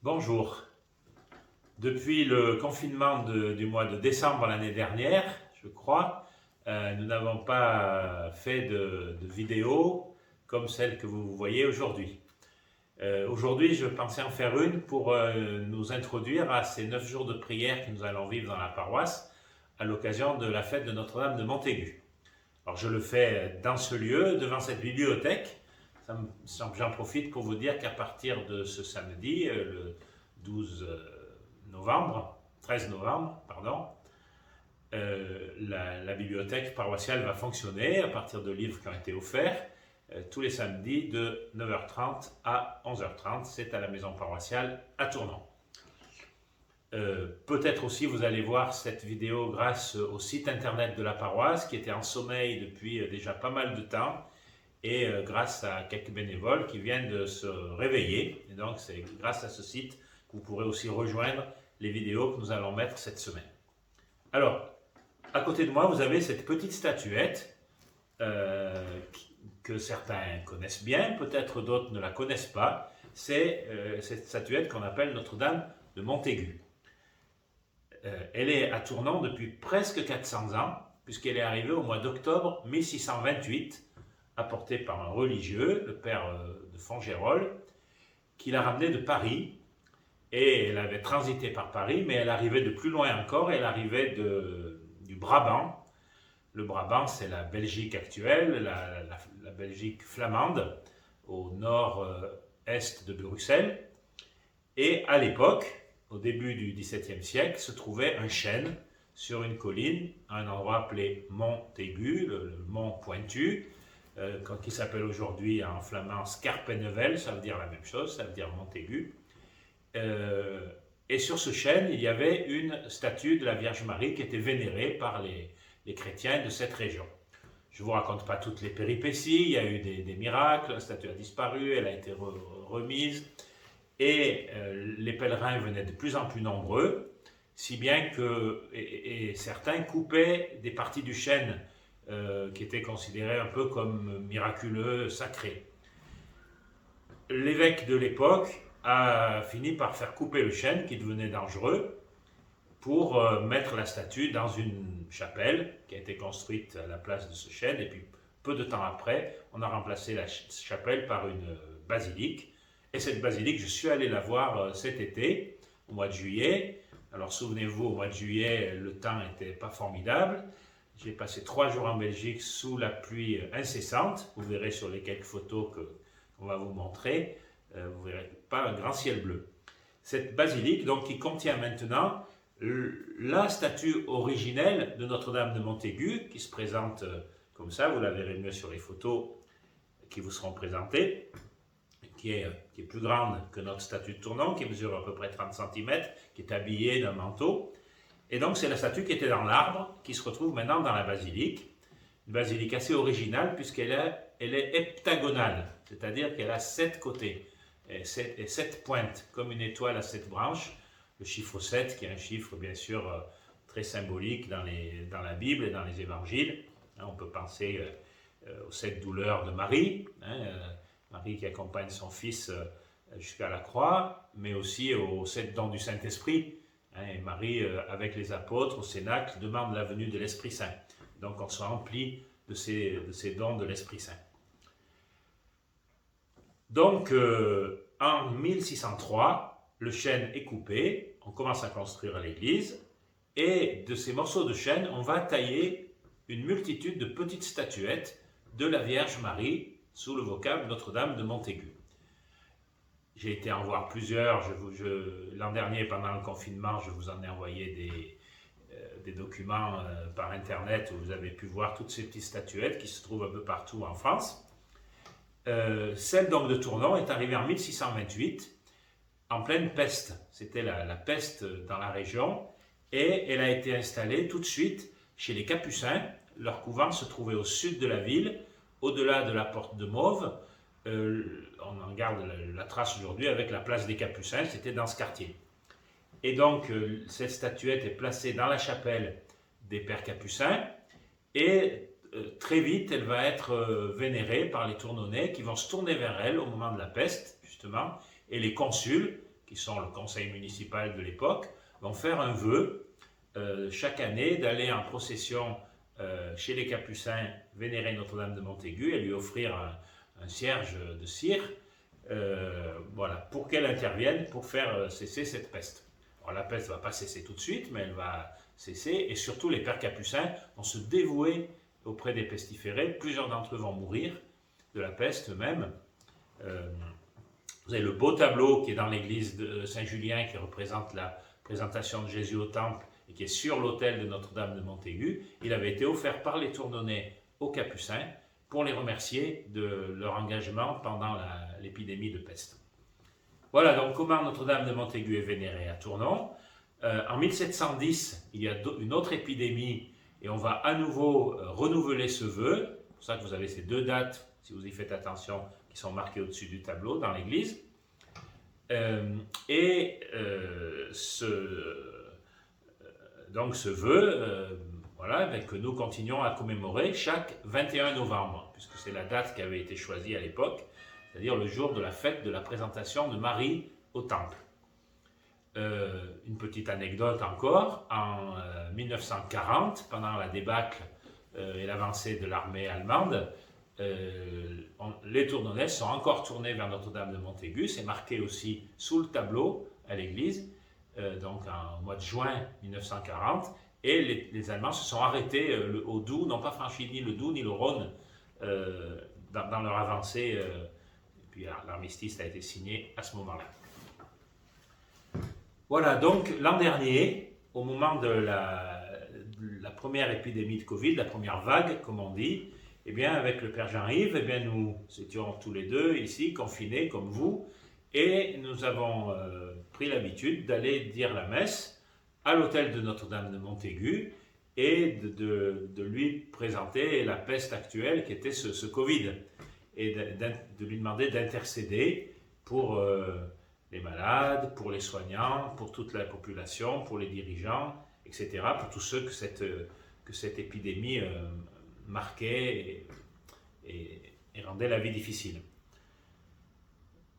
Bonjour. Depuis le confinement du mois de décembre l'année dernière, je crois, nous n'avons pas fait de vidéo comme celle que vous voyez aujourd'hui. Aujourd'hui, je pensais en faire une pour nous introduire à ces 9 jours de prière que nous allons vivre dans la paroisse à l'occasion de la fête de Notre-Dame de Montaigu. Alors je le fais dans ce lieu, devant cette bibliothèque. J'en profite pour vous dire qu'à partir de ce samedi, le 13 novembre, la bibliothèque paroissiale va fonctionner à partir de livres qui ont été offerts tous les samedis de 9h30 à 11h30. C'est à la maison paroissiale à Tournon. Peut-être aussi vous allez voir cette vidéo grâce au site internet de la paroisse qui était en sommeil depuis déjà pas mal de temps et grâce à quelques bénévoles qui viennent de se réveiller. Et donc c'est grâce à ce site que vous pourrez aussi rejoindre les vidéos que nous allons mettre cette semaine. Alors, à côté de moi, vous avez cette petite statuette que certains connaissent bien, peut-être d'autres ne la connaissent pas. C'est cette statuette qu'on appelle Notre-Dame de Montaigu. Elle est à Tournon depuis presque 400 ans, puisqu'elle est arrivée au mois d'octobre 1628, apportée par un religieux, le père de Fontgérolles, qui l'a ramenée de Paris. Et elle avait transité par Paris, mais elle arrivait de plus loin encore, elle arrivait du Brabant. Le Brabant, c'est la Belgique actuelle, la Belgique flamande, au nord-est de Bruxelles. Et à l'époque, au début du XVIIe siècle, se trouvait un chêne sur une colline, à un endroit appelé Montaigu, le mont pointu, qui s'appelle aujourd'hui en flamand Scarpenevel, ça veut dire la même chose, ça veut dire Montaigu. Et sur ce chêne, il y avait une statue de la Vierge Marie qui était vénérée par les chrétiens de cette région. Je ne vous raconte pas toutes les péripéties, il y a eu des miracles, la statue a disparu, elle a été remise, et les pèlerins venaient de plus en plus nombreux, si bien que certains coupaient des parties du chêne qui étaient considérées un peu comme miraculeux, sacrés. L'évêque de l'époque a fini par faire couper le chêne qui devenait dangereux pour mettre la statue dans une chapelle qui a été construite à la place de ce chêne, et puis peu de temps après, on a remplacé la chapelle par une basilique. Et cette basilique, je suis allé la voir cet été, au mois de juillet. Alors souvenez-vous, au mois de juillet, le temps n'était pas formidable. J'ai passé 3 jours en Belgique sous la pluie incessante. Vous verrez sur les quelques photos qu'on va vous montrer. Vous ne verrez pas un grand ciel bleu. Cette basilique, donc, qui contient maintenant la statue originelle de Notre-Dame de Montaigu, qui se présente comme ça, vous la verrez mieux sur les photos qui vous seront présentées, qui est plus grande que notre statue de Tournon, qui mesure à peu près 30 cm, qui est habillée d'un manteau. Et donc c'est la statue qui était dans l'arbre, qui se retrouve maintenant dans la basilique. Une basilique assez originale, puisqu'elle est heptagonale, c'est-à-dire qu'elle a 7 côtés. Et 7 pointes, comme une étoile à 7 branches, le chiffre 7 qui est un chiffre bien sûr très symbolique dans la Bible et dans les évangiles. On peut penser aux 7 douleurs de Marie, Marie qui accompagne son fils jusqu'à la croix, mais aussi aux 7 dons du Saint-Esprit. Et Marie, avec les apôtres au Cénacle, demande la venue de l'Esprit Saint. Donc on se remplit de ces dons de l'Esprit Saint. Donc, en 1603, le chêne est coupé, on commence à construire l'église, et de ces morceaux de chêne, on va tailler une multitude de petites statuettes de la Vierge Marie sous le vocable Notre-Dame de Montaigu. J'ai été en voir plusieurs, l'an dernier, pendant le confinement, je vous en ai envoyé des documents par internet où vous avez pu voir toutes ces petites statuettes qui se trouvent un peu partout en France. Celle donc de Tournon est arrivée en 1628, en pleine peste. C'était la peste dans la région, et elle a été installée tout de suite chez les Capucins. Leur couvent se trouvait au sud de la ville, au-delà de la porte de Mauve. On en garde la trace aujourd'hui avec la place des Capucins, c'était dans ce quartier. Et donc, cette statuette est placée dans la chapelle des Pères Capucins, et très vite, elle va être vénérée par les Tournonnais qui vont se tourner vers elle au moment de la peste, justement, et les consuls qui sont le conseil municipal de l'époque, vont faire un vœu chaque année d'aller en procession chez les Capucins vénérer Notre-Dame de Montaigu et lui offrir un cierge de cire, voilà, pour qu'elle intervienne pour faire cesser cette peste. Alors la peste ne va pas cesser tout de suite, mais elle va cesser, et surtout les pères Capucins vont se dévouer auprès des pestiférés. Plusieurs d'entre eux vont mourir de la peste même. Vous avez le beau tableau qui est dans l'église de Saint-Julien qui représente la présentation de Jésus au temple et qui est sur l'autel de Notre-Dame de Montaigu. Il avait été offert par les Tournonnais aux Capucins pour les remercier de leur engagement pendant l'épidémie de peste. Voilà donc comment Notre-Dame de Montaigu est vénérée à Tournon. En 1710, il y a une autre épidémie et on va à nouveau renouveler ce vœu. C'est pour ça que vous avez ces deux dates, si vous y faites attention, qui sont marquées au-dessus du tableau dans l'église. Donc ce vœu, voilà, que nous continuons à commémorer chaque 21 novembre, puisque c'est la date qui avait été choisie à l'époque, c'est-à-dire le jour de la fête de la présentation de Marie au temple. Une petite anecdote encore, en 1940, pendant la débâcle et l'avancée de l'armée allemande, les Tournonnais sont encore tournés vers Notre-Dame de Montaigu, c'est marqué aussi sous le tableau à l'église, donc au mois de juin 1940, et les Allemands se sont arrêtés au Doubs, n'ont pas franchi ni le Doubs ni le Rhône dans leur avancée, et puis l'armistice a été signé à ce moment-là. Voilà, donc l'an dernier, au moment de la première épidémie de Covid, la première vague, comme on dit, eh bien, avec le Père Jean-Yves, eh bien, nous étions tous les deux ici, confinés comme vous, et nous avons pris l'habitude d'aller dire la messe à l'autel de Notre-Dame de Montaigu et de lui présenter la peste actuelle qui était ce Covid, et de lui demander d'intercéder pour les malades, pour les soignants, pour toute la population, pour les dirigeants, etc., pour tous ceux que cette épidémie marquait et rendait la vie difficile.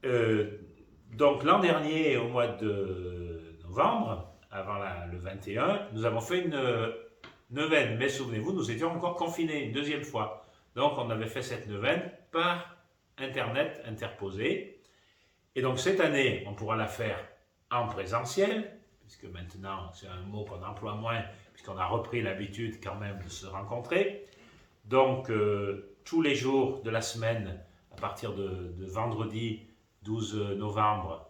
Donc l'an dernier, au mois de novembre, avant le 21, nous avons fait une neuvaine, mais souvenez-vous, nous étions encore confinés une deuxième fois. Donc on avait fait cette neuvaine par Internet interposé. Et donc cette année, on pourra la faire en présentiel, puisque maintenant c'est un mot qu'on emploie moins, puisqu'on a repris l'habitude quand même de se rencontrer. Donc tous les jours de la semaine, à partir de vendredi 12 novembre,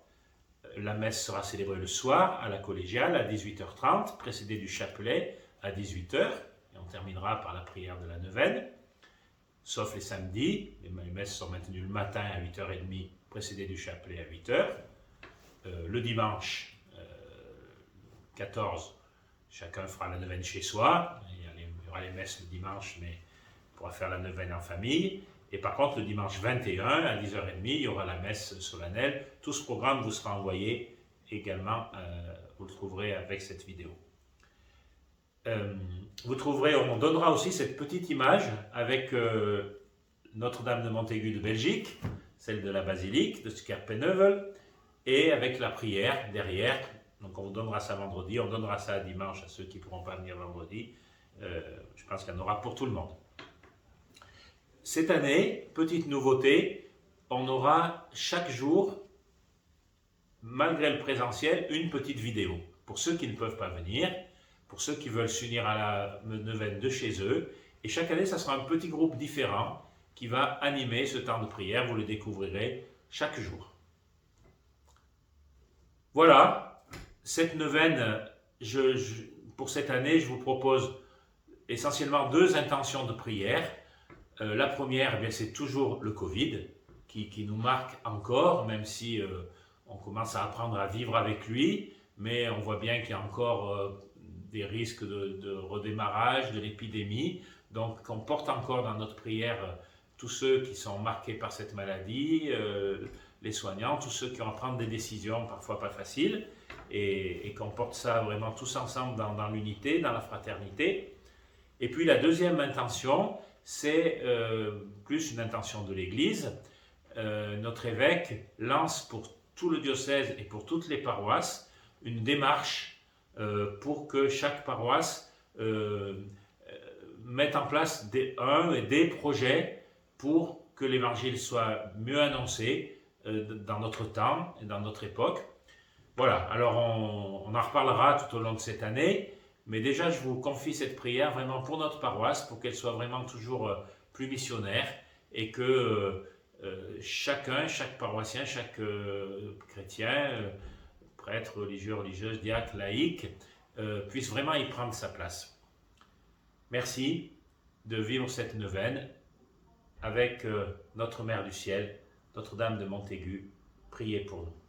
la messe sera célébrée le soir à la collégiale à 18h30, précédée du chapelet à 18h, et on terminera par la prière de la neuvaine, sauf les samedis. Les messes sont maintenues le matin à 8h30, précédé du chapelet à 8h. Le dimanche 14, chacun fera la neuvaine chez soi. Il y aura les messes le dimanche, mais on pourra faire la neuvaine en famille. Et par contre, le dimanche 21 à 10h30, il y aura la messe solennelle. Tout ce programme vous sera envoyé également, vous le trouverez avec cette vidéo. Vous trouverez, on donnera aussi cette petite image avec Notre-Dame de Montaigu de Belgique, celle de la basilique de Scherpenheuvel, et avec la prière derrière. Donc on vous donnera ça vendredi, on donnera ça dimanche à ceux qui ne pourront pas venir vendredi. Je pense qu'il y en aura pour tout le monde. Cette année, petite nouveauté, on aura chaque jour, malgré le présentiel, une petite vidéo. Pour ceux qui ne peuvent pas venir, pour ceux qui veulent s'unir à la neuvaine de chez eux. Et chaque année, ça sera un petit groupe différent qui va animer ce temps de prière. Vous le découvrirez chaque jour. Voilà, cette neuvaine, pour cette année, je vous propose essentiellement deux intentions de prière. La première, eh bien, c'est toujours le Covid qui nous marque encore, même si on commence à apprendre à vivre avec lui, mais on voit bien qu'il y a encore des risques de redémarrage de l'épidémie. Donc on porte encore dans notre prière tous ceux qui sont marqués par cette maladie, les soignants, tous ceux qui ont à prendre des décisions parfois pas faciles, et qu'on porte ça vraiment tous ensemble dans l'unité, dans la fraternité. Et puis la deuxième intention, c'est plus une intention de l'Église. Notre évêque lance pour tout le diocèse et pour toutes les paroisses une démarche pour que chaque paroisse mette en place des projets pour que l'évangile soit mieux annoncé dans notre temps et dans notre époque. Voilà, alors on en reparlera tout au long de cette année, mais déjà je vous confie cette prière vraiment pour notre paroisse, pour qu'elle soit vraiment toujours plus missionnaire et que chaque paroissien, chaque chrétien, prêtre, religieux, religieuse, diacre, laïque, puisse vraiment y prendre sa place. Merci de vivre cette neuvaine avec notre Mère du Ciel, Notre-Dame de Montaigu. Priez pour nous.